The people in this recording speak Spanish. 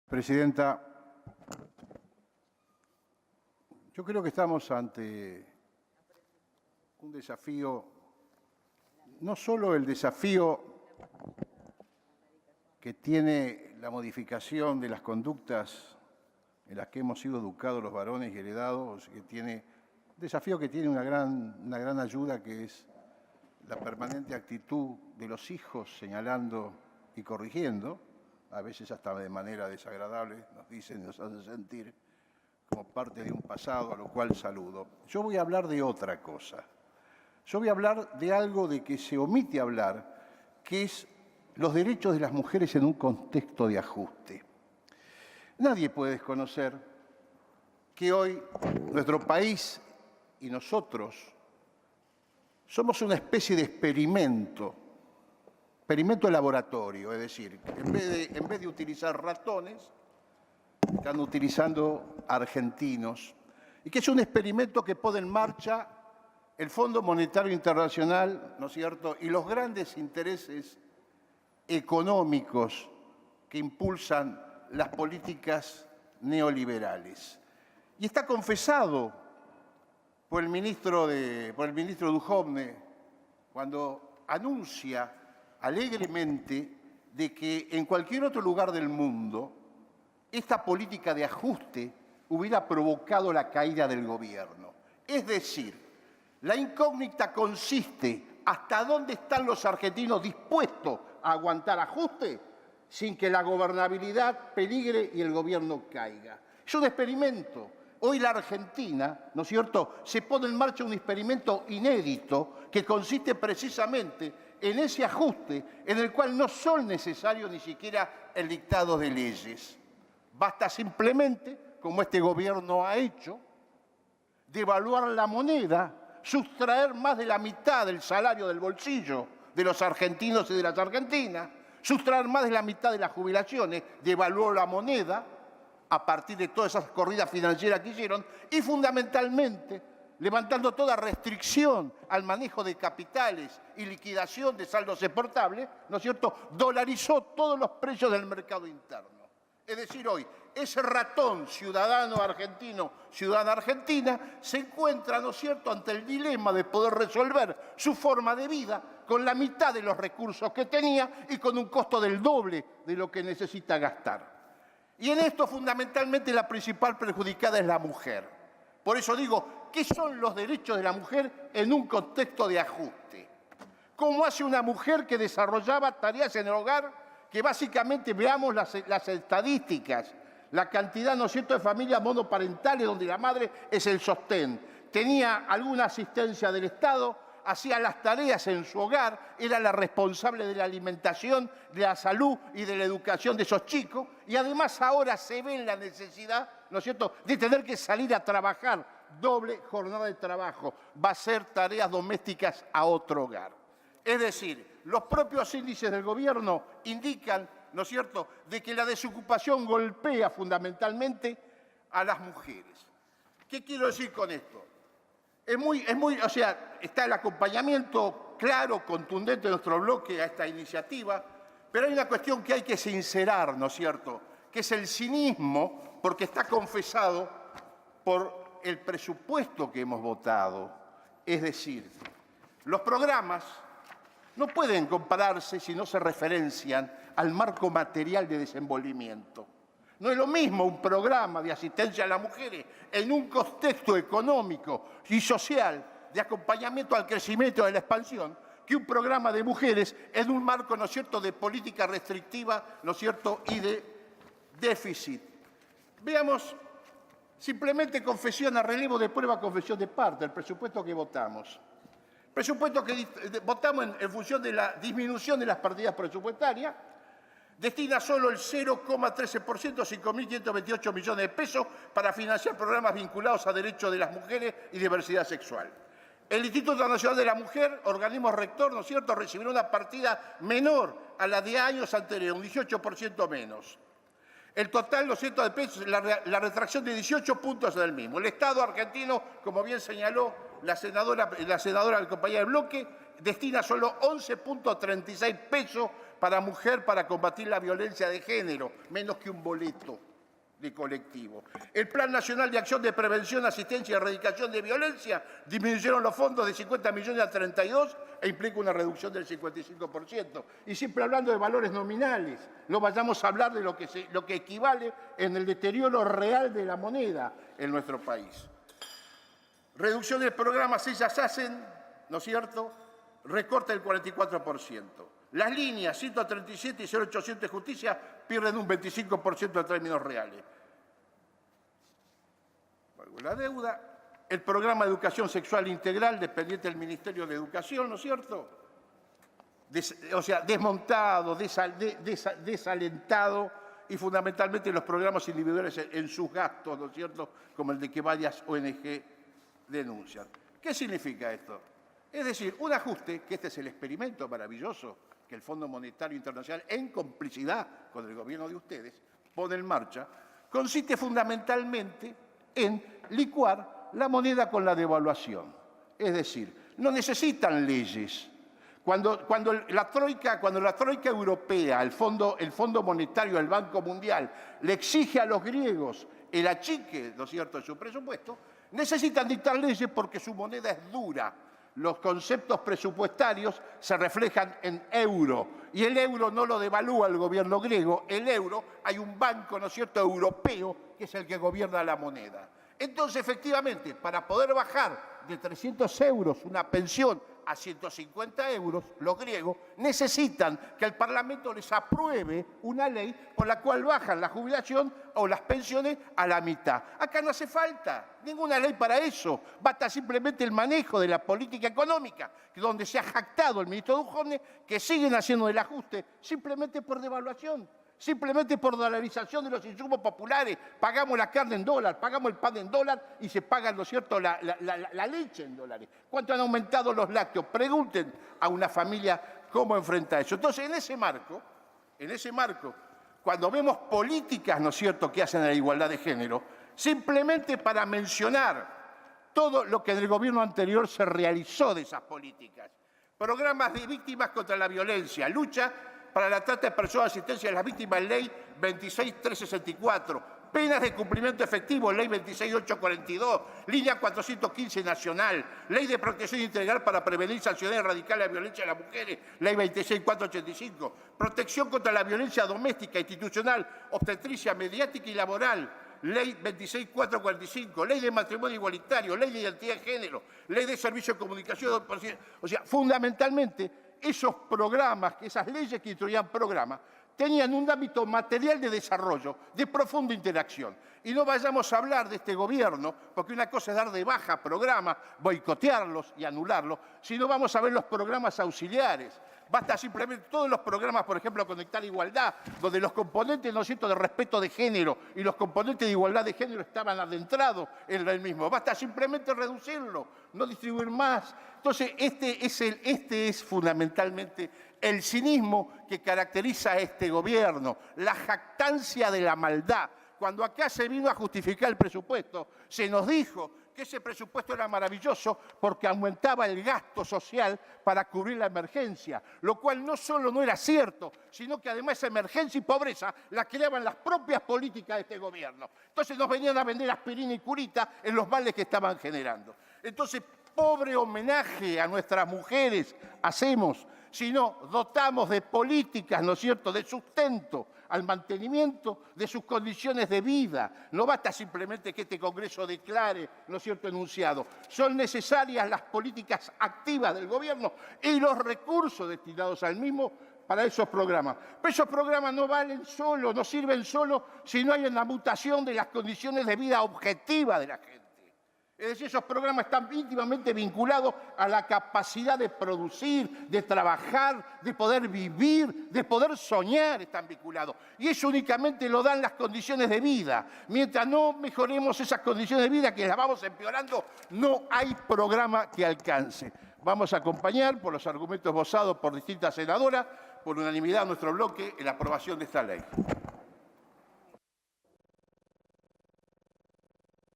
Presidenta, yo creo que estamos ante un desafío, no solo el desafío que tiene la modificación de las conductas en las que hemos sido educados los varones y heredados, desafío que tiene una gran ayuda, que es la permanente actitud de los hijos señalando y corrigiendo, a veces hasta de manera desagradable, nos dicen, nos hacen sentir como parte de un pasado, a lo cual saludo. Yo voy a hablar de otra cosa. Yo voy a hablar de algo de que se omite hablar, que es los derechos de las mujeres en un contexto de ajuste. Nadie puede desconocer que hoy nuestro país y nosotros somos una especie de experimento de laboratorio, es decir, en vez de utilizar ratones, están utilizando argentinos, y que es un experimento que pone en marcha el Fondo Monetario Internacional, ¿no es cierto?, y los grandes intereses económicos que impulsan las políticas neoliberales. Y está confesado por el ministro Duhovne cuando anuncia alegremente de que en cualquier otro lugar del mundo esta política de ajuste hubiera provocado la caída del gobierno. Es decir, la incógnita consiste hasta dónde están los argentinos dispuestos a aguantar ajuste sin que la gobernabilidad peligre y el gobierno caiga. Es un experimento. Hoy la Argentina, ¿no es cierto?, se pone en marcha un experimento inédito que consiste precisamente en ese ajuste en el cual no son necesarios ni siquiera el dictado de leyes. Basta simplemente, como este gobierno ha hecho, devaluar la moneda, sustraer más de la mitad del salario del bolsillo de los argentinos y de las argentinas, sustraer más de la mitad de las jubilaciones, devaluó la moneda a partir de todas esas corridas financieras que hicieron y fundamentalmente levantando toda restricción al manejo de capitales y liquidación de saldos exportables, ¿no es cierto?, dolarizó todos los precios del mercado interno. Es decir, hoy, ese ratón ciudadano argentino, ciudadana argentina, se encuentra, ¿no es cierto?, ante el dilema de poder resolver su forma de vida con la mitad de los recursos que tenía y con un costo del doble de lo que necesita gastar. Y en esto, fundamentalmente, la principal perjudicada es la mujer. Por eso digo, ¿qué son los derechos de la mujer en un contexto de ajuste? ¿Cómo hace una mujer que desarrollaba tareas en el hogar? Que básicamente veamos las estadísticas, la cantidad, ¿no es cierto?, de familias monoparentales donde la madre es el sostén. Tenía alguna asistencia del Estado, hacía las tareas en su hogar, era la responsable de la alimentación, de la salud y de la educación de esos chicos, y además ahora se ve en la necesidad, ¿no es cierto?, de tener que salir a trabajar, doble jornada de trabajo, va a hacer tareas domésticas a otro hogar. Es decir, los propios índices del gobierno indican, ¿no es cierto?, de que la desocupación golpea fundamentalmente a las mujeres. ¿Qué quiero decir con esto? O sea, está el acompañamiento claro, contundente de nuestro bloque a esta iniciativa, pero hay una cuestión que hay que sincerar, ¿no es cierto?, que es el cinismo, porque está confesado por el presupuesto que hemos votado. Es decir, los programas no pueden compararse si no se referencian al marco material de desenvolvimiento. No es lo mismo un programa de asistencia a las mujeres en un contexto económico y social de acompañamiento al crecimiento de la expansión que un programa de mujeres en un marco, ¿no es cierto?, de política restrictiva, ¿no es cierto?, y de déficit. Veamos simplemente confesión a relevo de prueba, confesión de parte, el presupuesto que votamos. Presupuesto que votamos en función de la disminución de las partidas presupuestarias, destina solo el 0,13%, 5.528 millones de pesos, para financiar programas vinculados a derechos de las mujeres y diversidad sexual. El Instituto Nacional de la Mujer, organismo rector, ¿no es cierto?, recibirá una partida menor a la de años anteriores, un 18% menos. El total, ¿no es cierto?, de pesos, la retracción de 18 puntos del mismo. El Estado argentino, como bien señaló la senadora de compañía del bloque, destina solo 11.36 pesos para mujer para combatir la violencia de género, menos que un boleto de colectivo. El Plan Nacional de Acción de Prevención, Asistencia y Erradicación de Violencia disminuyeron los fondos de 50 millones a 32 e implica una reducción del 55%. Y siempre hablando de valores nominales, no vayamos a hablar de lo que equivale en el deterioro real de la moneda en nuestro país. Reducción del programa Ellas Hacen, ¿no es cierto? Recorta el 44%. Las líneas 137 y 0800 de justicia pierden un 25% en términos reales. La deuda, el programa de educación sexual integral dependiente del Ministerio de Educación, ¿no es cierto? O sea, desmontado, desalentado y fundamentalmente los programas individuales en sus gastos, ¿no es cierto? Como el de que varias ONG denuncian. ¿Qué significa esto? Es decir, un ajuste, que este es el experimento maravilloso que el Fondo Monetario Internacional, en complicidad con el gobierno de ustedes, pone en marcha, consiste fundamentalmente en licuar la moneda con la devaluación. Es decir, no necesitan leyes. Cuando la troika europea, el Fondo Monetario, el Banco Mundial, le exige a los griegos el achique, ¿no es cierto?, de su presupuesto, necesitan dictar leyes porque su moneda es dura. Los conceptos presupuestarios se reflejan en euro, y el euro no lo devalúa el gobierno griego, el euro, hay un banco, ¿no es cierto?, europeo, que es el que gobierna la moneda. Entonces, efectivamente, para poder bajar de 300 euros una pensión a 150 euros, los griegos necesitan que el Parlamento les apruebe una ley por la cual bajan la jubilación o las pensiones a la mitad. Acá no hace falta ninguna ley para eso, basta simplemente el manejo de la política económica, donde se ha jactado el ministro Duhovne, que siguen haciendo el ajuste simplemente por devaluación. Simplemente por dolarización de los insumos populares, pagamos la carne en dólar, pagamos el pan en dólar y se paga, ¿no es cierto?, la leche en dólares. ¿Cuánto han aumentado los lácteos? Pregunten a una familia cómo enfrenta eso. Entonces, en ese marco, cuando vemos políticas, ¿no es cierto?, que hacen a la igualdad de género, simplemente para mencionar todo lo que en el gobierno anterior se realizó de esas políticas. Programas de víctimas contra la violencia, lucha para la trata de personas, asistencia a las víctimas, Ley 26364, penas de cumplimiento efectivo, Ley 26842, Línea 415 nacional, Ley de protección integral para prevenir, sancionar y erradicar la violencia a las mujeres, Ley 26485, protección contra la violencia doméstica, institucional, obstetricia, mediática y laboral, Ley 26445, Ley de matrimonio igualitario, Ley de identidad de género, Ley de servicio de comunicación, o sea, fundamentalmente esos programas, esas leyes que instruían programas, tenían un ámbito material de desarrollo, de profunda interacción. Y no vayamos a hablar de este gobierno, porque una cosa es dar de baja programas, boicotearlos y anularlos, sino vamos a ver los programas auxiliares. Basta simplemente todos los programas, por ejemplo, Conectar Igualdad, donde los componentes, ¿no es cierto?, de respeto de género y los componentes de igualdad de género estaban adentrados en el mismo. Basta simplemente reducirlo, no distribuir más. Entonces, este es fundamentalmente el cinismo que caracteriza a este gobierno, la jactancia de la maldad. Cuando acá se vino a justificar el presupuesto, se nos dijo que ese presupuesto era maravilloso porque aumentaba el gasto social para cubrir la emergencia, lo cual no solo no era cierto, sino que además esa emergencia y pobreza la creaban las propias políticas de este gobierno. Entonces nos venían a vender aspirina y curita en los males que estaban generando. Entonces, pobre homenaje a nuestras mujeres hacemos si no dotamos de políticas, ¿no es cierto?, de sustento al mantenimiento de sus condiciones de vida. No basta simplemente que este Congreso declare, ¿no es cierto?, enunciado. Son necesarias las políticas activas del gobierno y los recursos destinados al mismo para esos programas. Pero esos programas no valen solo, no sirven solo si no hay una mutación de las condiciones de vida objetiva de la gente. Es decir, esos programas están íntimamente vinculados a la capacidad de producir, de trabajar, de poder vivir, de poder soñar, están vinculados. Y eso únicamente lo dan las condiciones de vida. Mientras no mejoremos esas condiciones de vida, que las vamos empeorando, no hay programa que alcance. Vamos a acompañar, por los argumentos esbozados por distintas senadoras, por unanimidad nuestro bloque, en la aprobación de esta ley.